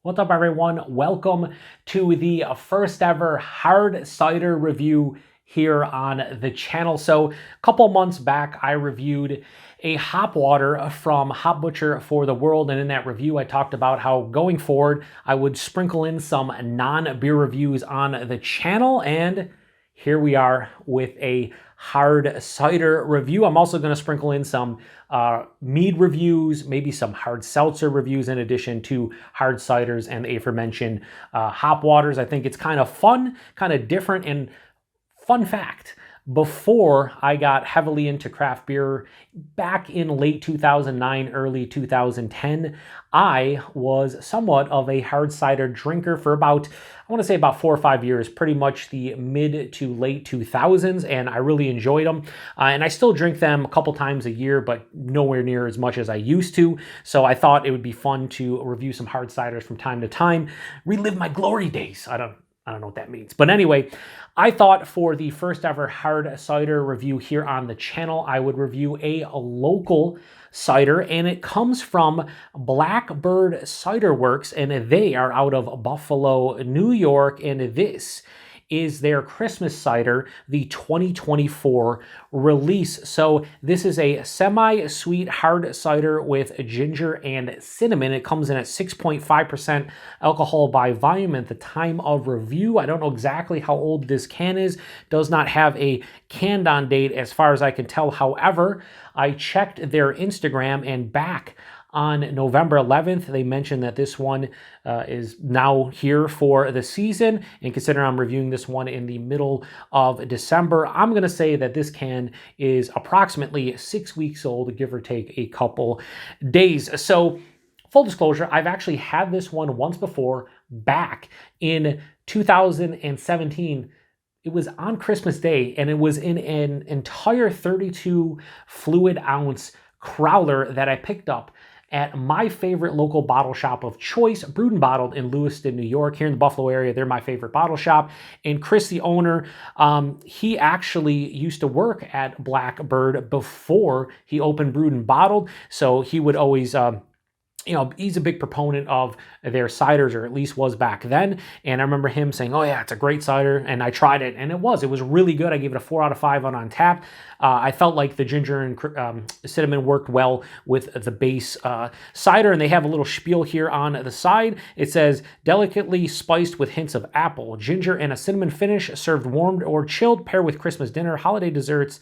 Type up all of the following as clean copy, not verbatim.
What's up, everyone? Welcome to the first ever hard cider review here on the channel. So a couple months back, I reviewed a hop water from Hop Butcher for the World. And in that review, I talked about how going forward, I would sprinkle in some non-beer reviews on the channel. And here we are with a hard cider review. I'm also going to sprinkle in some mead reviews, maybe some hard seltzer reviews in addition to hard ciders and the aforementioned hop waters. I think it's kind of fun, kind of different, and fun fact. Before I got heavily into craft beer back in late 2009, early 2010, I was somewhat of a hard cider drinker for about, I want to say about 4 or 5 years, pretty much the mid to late 2000s, and I really enjoyed them. And I still drink them a couple times a year, but nowhere near as much as I used to. So I thought it would be fun to review some hard ciders from time to time, relive my glory days. I don't know what that means. But anyway, I thought for the first ever hard cider review here on the channel, I would review a local cider, and it comes from BlackBird Cider Works, and they are out of Buffalo, New York, and this is their Christmas cider, the 2024 release. So this is a semi-sweet hard cider with ginger and cinnamon. It comes in at 6.5% alcohol by volume at the time of review. I don't know exactly how old this can is. Does not have a canned on date as far as I can tell. However, I checked their Instagram, and back on November 11th, they mentioned that this one is now here for the season. And considering I'm reviewing this one in the middle of December, I'm going to say that this can is approximately 6 weeks old, give or take a couple days. So full disclosure, I've actually had this one once before back in 2017. It was on Christmas Day, and it was in an entire 32 fluid ounce crowler that I picked up at my favorite local bottle shop of choice, Brewed and Bottled in Lewiston, New York. Here in the Buffalo area, they're my favorite bottle shop. And Chris, the owner, he actually used to work at Blackbird before he opened Brewed and Bottled. So he would always he's a big proponent of their ciders, or at least was back then. And I remember him saying, oh yeah, it's a great cider. And I tried it, and it was really good. I gave it a 4 out of 5 on Tap. I felt like the ginger and cinnamon worked well with the base cider. And they have a little spiel here on the side. It says, delicately spiced with hints of apple, ginger, and a cinnamon finish, served warmed or chilled, pair with Christmas dinner, holiday desserts,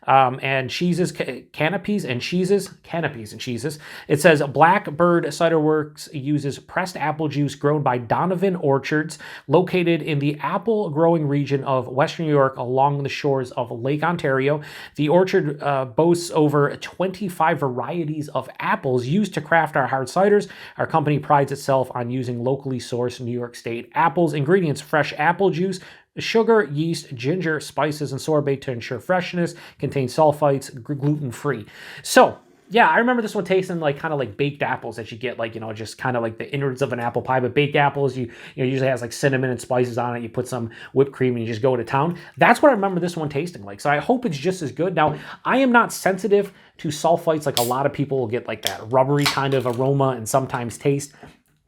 and cheeses, canapés and cheeses. It says Blackbird Cider Works uses pressed apple juice grown by Donovan Orchards, located in the apple growing region of Western New York along the shores of Lake Ontario. The orchard boasts over 25 varieties of apples used to craft our hard ciders. Our company prides itself on using locally sourced New York State apples. Ingredients: fresh apple juice, sugar, yeast, ginger, spices, and sorbet to ensure freshness. Contains sulfites, gluten-free. So, yeah, I remember this one tasting kind of like baked apples that you get, just kind of like the innards of an apple pie. But baked apples, usually has like cinnamon and spices on it. You put some whipped cream and you just go to town. That's what I remember this one tasting like. So I hope it's just as good. Now, I am not sensitive to sulfites like a lot of people will get, like that rubbery kind of aroma and sometimes taste.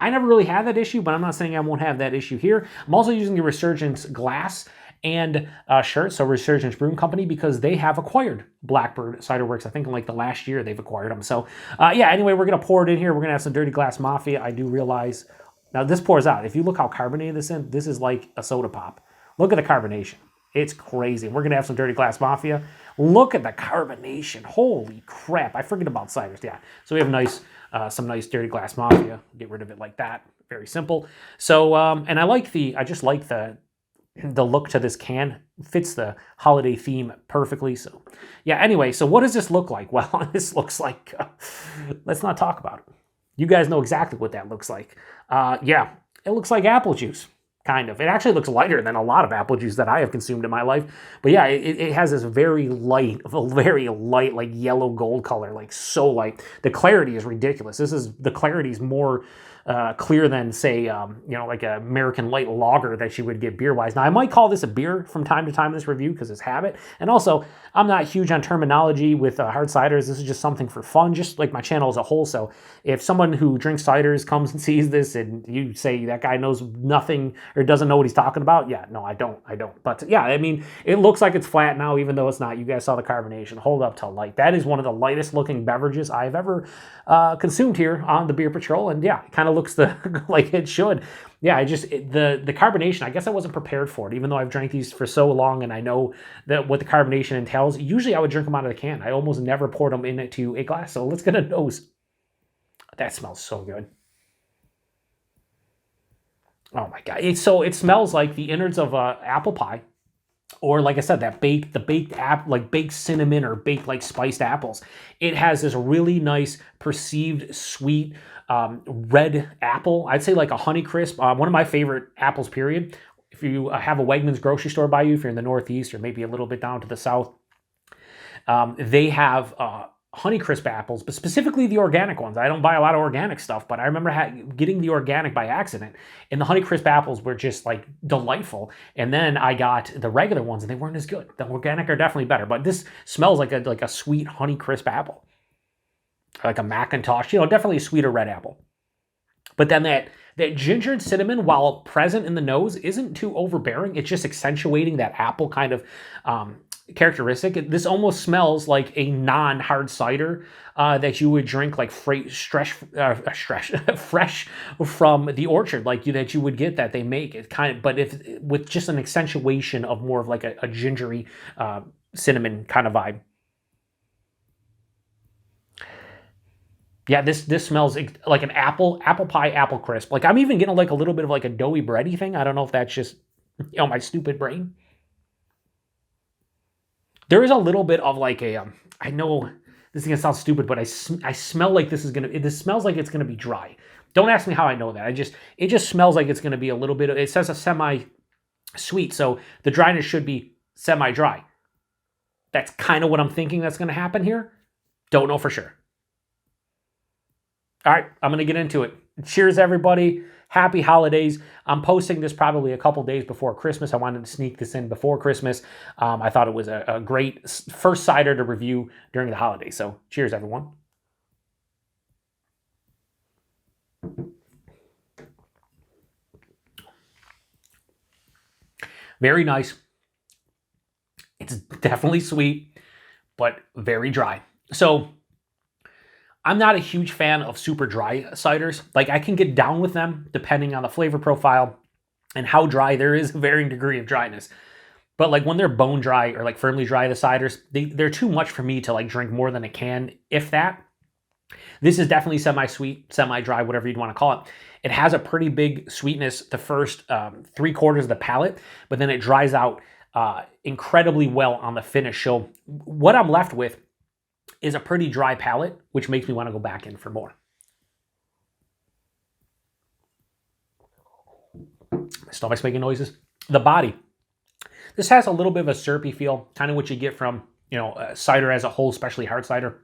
I never really had that issue, but I'm not saying I won't have that issue here. I'm also using the Resurgence glass and shirt, so Resurgence Brewing Company, because they have acquired Blackbird Cider Works. I think in the last year they've acquired them. So yeah, anyway, we're going to pour it in here. We're going to have some Dirty Glass Mafia. I do realize, now this pours out. If you look how carbonated this is like a soda pop. Look at the carbonation. It's crazy. We're going to have some Dirty Glass Mafia. Look at the carbonation. Holy crap. I forget about ciders. Yeah. So we have some nice Dirty Glass Mafia. Get rid of it like that. Very simple. So, and I just like the look to this can. Fits the holiday theme perfectly. So, yeah, anyway, so what does this look like? Well, this looks like, let's not talk about it. You guys know exactly what that looks like. Yeah, it looks like apple juice. Kind of. It actually looks lighter than a lot of apple juice that I have consumed in my life. But yeah, it has this very light, like yellow gold color, like so light. The clarity is ridiculous. The clarity is more clear than, say, like an American light lager that you would get beer-wise. Now, I might call this a beer from time to time in this review because it's habit. And also, I'm not huge on terminology with hard ciders. This is just something for fun, just like my channel as a whole. So if someone who drinks ciders comes and sees this and you say that guy knows nothing or doesn't know what he's talking about, yeah, no, I don't. But yeah, I mean, it looks like it's flat now, even though it's not. You guys saw the carbonation. Hold up to light. That is one of the lightest looking beverages I've ever consumed here on the Beer Patrol. And yeah, it kind of looks like it should. Yeah, the carbonation, I guess I wasn't prepared for it, even though I've drank these for so long and I know that what the carbonation entails. Usually I would drink them out of the can. I almost never poured them into a glass. So let's get a nose. That smells so good. Oh my God. It smells like the innards of apple pie. Or like I said, baked cinnamon or baked like spiced apples. It has this really nice perceived sweet red apple. I'd say like a Honeycrisp. One of my favorite apples, period. If you have a Wegmans grocery store by you, if you're in the Northeast or maybe a little bit down to the South, they have Honeycrisp apples, but specifically the organic ones. I don't buy a lot of organic stuff, but I remember getting the organic by accident, and the Honeycrisp apples were just like delightful. And then I got the regular ones, and they weren't as good. The organic are definitely better, but this smells like a sweet Honeycrisp apple, like a Macintosh. Definitely a sweeter red apple. But then that ginger and cinnamon, while present in the nose, isn't too overbearing. It's just accentuating that apple kind of characteristic. This almost smells like a non-hard cider that you would drink like fresh from the orchard, that you would get that they make. It kind of, but with just an accentuation of more of like a gingery cinnamon kind of vibe. Yeah, this smells like an apple pie, apple crisp. Like I'm even getting like a little bit of like a doughy bready thing. I don't know if that's just my stupid brain. There is a little bit of like I know this is gonna sound stupid, but I smell like this smells like it's gonna be dry. Don't ask me how I know that. It just smells like it's gonna be a little bit. It says a semi-sweet, so the dryness should be semi-dry. That's kind of what I'm thinking that's gonna happen here. Don't know for sure. All right, I'm gonna get into it. Cheers, everybody. Happy holidays. I'm posting this probably a couple days before Christmas. I wanted to sneak this in before Christmas. I thought it was a great first cider to review during the holidays. So cheers, everyone. Very nice. It's definitely sweet, but very dry. So I'm not a huge fan of super dry ciders. Like I can get down with them depending on the flavor profile and how dry. There is a varying degree of dryness. But like when they're bone dry or like firmly dry, the ciders, they're too much for me to like drink more than a can, if that. This is definitely semi-sweet, semi-dry, whatever you'd want to call it. It has a pretty big sweetness the first 3/4 of the palate, but then it dries out incredibly well on the finish. So what I'm left with is a pretty dry palate, which makes me want to go back in for more. My stomach's making noises. The body. This has a little bit of a syrupy feel, kind of what you get from, cider as a whole, especially hard cider.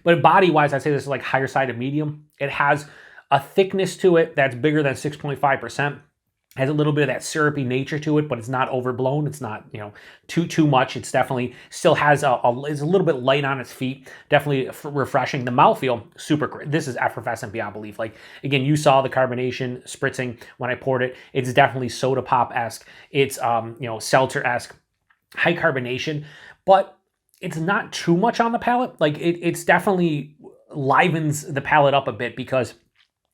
But body-wise, I'd say this is like higher side of medium. It has a thickness to it that's bigger than 6.5%. Has a little bit of that syrupy nature to it, but it's not overblown. It's not, too much. It's definitely still has it's a little bit light on its feet. Definitely refreshing. The mouthfeel, super great. This is effervescent beyond belief. Like, again, you saw the carbonation spritzing when I poured it. It's definitely soda pop-esque. It's, seltzer-esque, high carbonation, but it's not too much on the palate. Like, it's definitely livens the palate up a bit because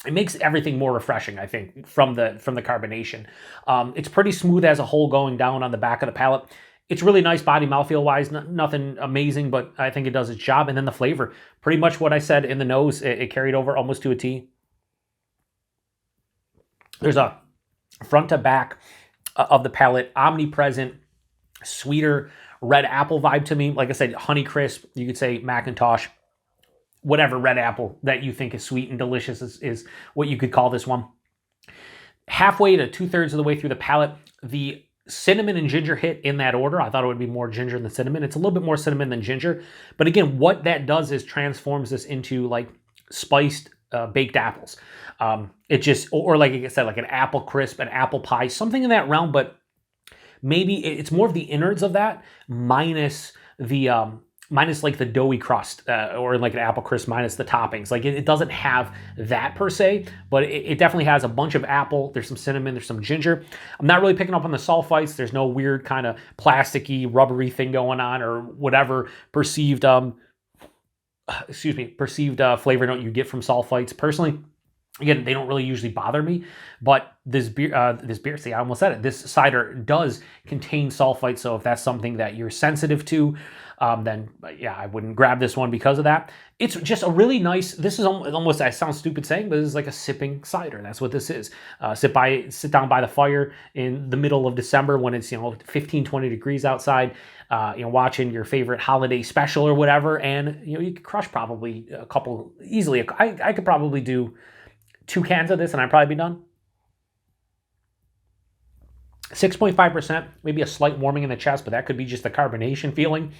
it makes everything more refreshing, I think, from the carbonation. It's pretty smooth as a whole going down on the back of the palate. It's really nice body mouthfeel-wise, nothing amazing, but I think it does its job. And then the flavor, pretty much what I said in the nose, it carried over almost to a T. There's a front to back of the palate, omnipresent, sweeter red apple vibe to me. Like I said, Honeycrisp, you could say Macintosh. Whatever red apple that you think is sweet and delicious is what you could call this one. Halfway to 2/3 of the way through the palate, the cinnamon and ginger hit in that order. I thought it would be more ginger than cinnamon. It's a little bit more cinnamon than ginger. But again, what that does is transforms this into like spiced baked apples. It just, or like I said, like an apple crisp, an apple pie, something in that realm, but maybe it's more of the innards of that minus the minus like the doughy crust, or like an apple crisp minus the toppings. Like it doesn't have that per se, but it definitely has a bunch of apple. There's some cinnamon, there's some ginger. I'm not really picking up on the sulfites. There's no weird kind of plasticky, rubbery thing going on, or whatever perceived perceived flavor note you get from sulfites. Personally, again, they don't really usually bother me, but this beer, see, I almost said it, this cider does contain sulfite, so if that's something that you're sensitive to, then yeah, I wouldn't grab this one because of that. It's just a really nice, this is almost, I sound stupid saying, but this is like a sipping cider. That's what this is. Sit down by the fire in the middle of December when it's, 15, 20 degrees outside, watching your favorite holiday special or whatever, and, you could crush probably a couple, easily. I could probably do 2 cans of this and I'd probably be done. 6.5%, maybe a slight warming in the chest, but that could be just the carbonation feeling,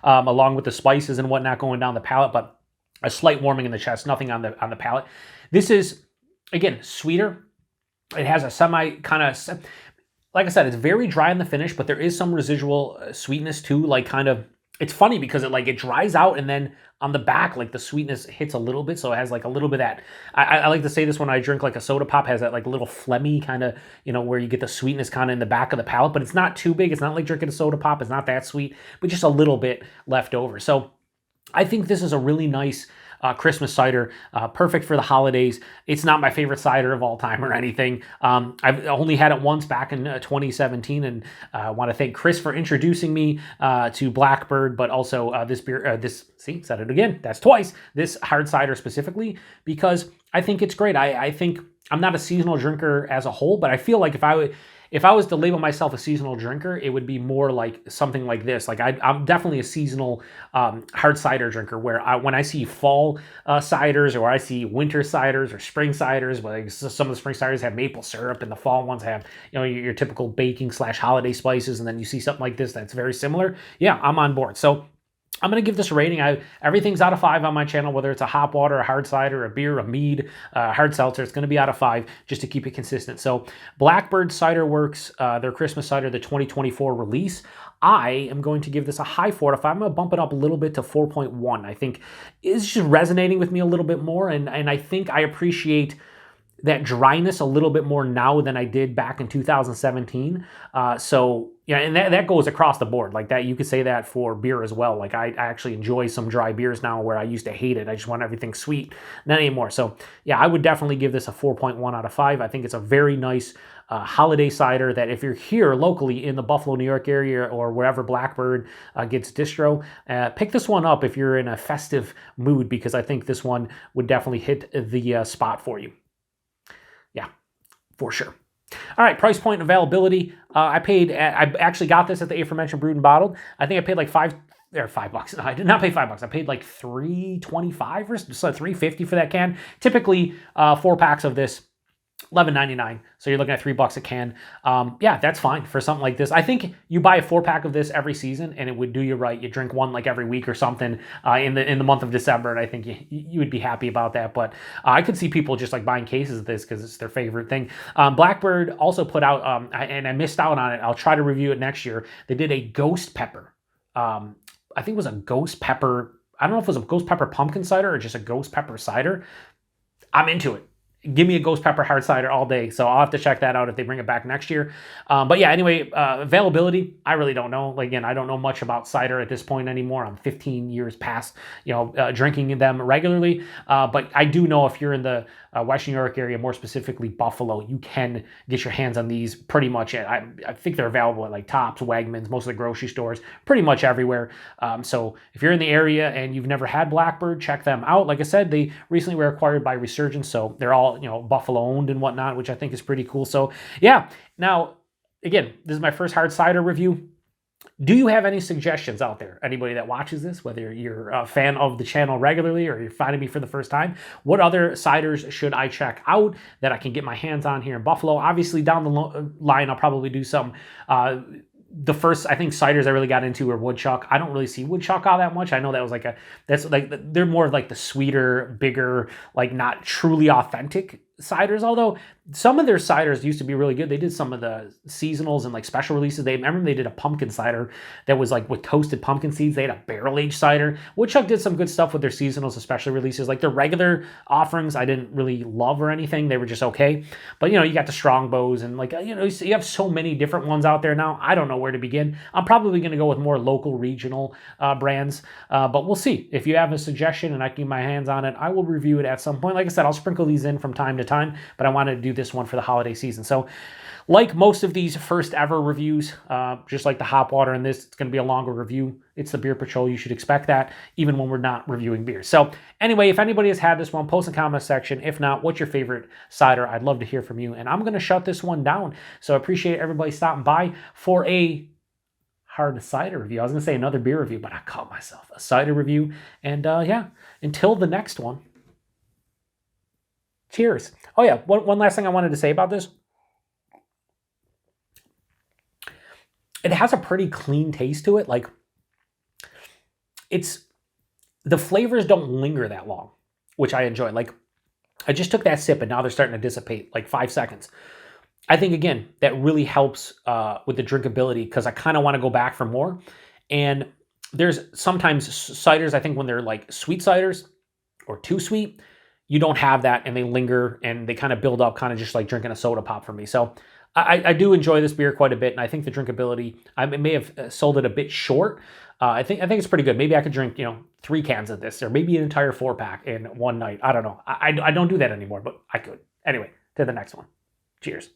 along with the spices and whatnot going down the palate, but a slight warming in the chest, nothing on the palate. This is, again, sweeter. It has a semi kind of, like I said, it's very dry in the finish, but there is some residual sweetness too, like kind of, it's funny because it dries out and then on the back, like the sweetness hits a little bit. So it has like a little bit of that. I like to say this when I drink like a soda pop, has that like little phlegmy kind of, where you get the sweetness kind of in the back of the palate, but it's not too big. It's not like drinking a soda pop. It's not that sweet, but just a little bit left over. So I think this is a really nice Christmas cider, perfect for the holidays. It's not my favorite cider of all time or anything. I've only had it once back in 2017, and I want to thank Chris for introducing me to BlackBird, but also this beer, said it again, that's twice, this hard cider specifically, because I think it's great. I think I'm not a seasonal drinker as a whole, but I feel like if I was to label myself a seasonal drinker, it would be more like something like this. Like I'm definitely a seasonal hard cider drinker, where when I see fall ciders, or I see winter ciders or spring ciders, like some of the spring ciders have maple syrup and the fall ones have, your typical baking / holiday spices, and then you see something like this that's very similar. Yeah, I'm on board. So I'm going to give this a rating. Everything's out of 5 on my channel, whether it's a hop water, a hard cider, a beer, a mead, hard seltzer. It's going to be out of 5 just to keep it consistent. So BlackBird Cider Works, their Christmas cider, the 2024 release, I am going to give this a high 4 out of 5. I'm going to bump it up a little bit to 4.1. I think it's just resonating with me a little bit more, and I think I appreciate that dryness a little bit more now than I did back in 2017. So yeah, and that goes across the board. Like that, you could say that for beer as well. Like I actually enjoy some dry beers now, where I used to hate it. I just want everything sweet, not anymore. So yeah, I would definitely give this a 4.1 out of 5. I think it's a very nice holiday cider that if you're here locally in the Buffalo, New York area, or wherever BlackBird gets distro, pick this one up if you're in a festive mood, because I think this one would definitely hit the spot for you. Yeah, for sure. All right, price point, availability. I actually got this at the aforementioned Brewed and Bottled. I think I paid like $5. No, I did not pay $5. I paid like $3.25 or so, $3.50 for that can. Typically, 4 packs of this, $11.99. So you're looking at $3 a can. Yeah, that's fine for something like this. I think you buy a 4-pack of this every season, and it would do you right. You drink one like every week or something in the month of December, and I think you would be happy about that. But I could see people just like buying cases of this because it's their favorite thing. BlackBird also put out, and I missed out on it. I'll try to review it next year. They did a ghost pepper. I think it was a ghost pepper. I don't know if it was a ghost pepper pumpkin cider or just a ghost pepper cider. I'm into it. Give me a ghost pepper hard cider all day. So I'll have to check that out if they bring it back next year. But yeah, anyway, availability, I really don't know. Like, again, I don't know much about cider at this point anymore. I'm 15 years past, drinking them regularly. But I do know if you're in the West New York area, more specifically Buffalo, you can get your hands on these pretty much I think they're available at like Tops, Wegmans, most of the grocery stores, pretty much everywhere. So if you're in the area and you've never had BlackBird, check them out. Like I said, they recently were acquired by Resurgence, so they're all Buffalo owned and whatnot, which I think is pretty cool. So yeah, now again, this is my first hard cider review. Do you have any suggestions out there? Anybody that watches this, whether you're a fan of the channel regularly or you're finding me for the first time, what other ciders should I check out that I can get my hands on here in Buffalo? Obviously, down the line, I'll probably do some the first, I think, ciders I really got into were woodchuck. I don't really see woodchuck all that much. I know that was like that's like, they're more of like the sweeter, bigger, like not truly authentic ciders, although some of their ciders used to be really good. They did some of the seasonals and like special releases. I remember they did a pumpkin cider that was like with toasted pumpkin seeds. They had a barrel-aged cider. Woodchuck did some good stuff with their seasonals, especially releases. Like their regular offerings, I didn't really love or anything. They were just okay. But you got the Strongbows and like, you have so many different ones out there now. I don't know where to begin. I'm probably going to go with more local, regional brands, but we'll see. If you have a suggestion and I can get my hands on it, I will review it at some point. Like I said, I'll sprinkle these in from time to time, but I wanted to do this one for the holiday season. So like most of these first ever reviews, just like the hop water and this, it's going to be a longer review. It's the Beer Patrol. You should expect that even when we're not reviewing beers. So anyway, if anybody has had this one, post in the comment section. If not, what's your favorite cider? I'd love to hear from you. And I'm going to shut this one down. So I appreciate everybody stopping by for a hard cider review. I was going to say another beer review, but I caught myself. A cider review. And yeah, until the next one. Cheers. Oh yeah, one last thing I wanted to say about this. It has a pretty clean taste to it. Like the flavors don't linger that long, which I enjoy. Like I just took that sip and now they're starting to dissipate like 5 seconds. I think again, that really helps with the drinkability because I kind of want to go back for more. And there's sometimes ciders, I think when they're like sweet ciders or too sweet, you don't have that and they linger and they kind of build up, kind of just like drinking a soda pop for me. So I do enjoy this beer quite a bit, and I think the drinkability, I may have sold it a bit short. I think it's pretty good. Maybe I could drink 3 cans of this, or maybe an entire 4-pack in one night. I don't know. I don't do that anymore, but I could. Anyway, to the next one. Cheers.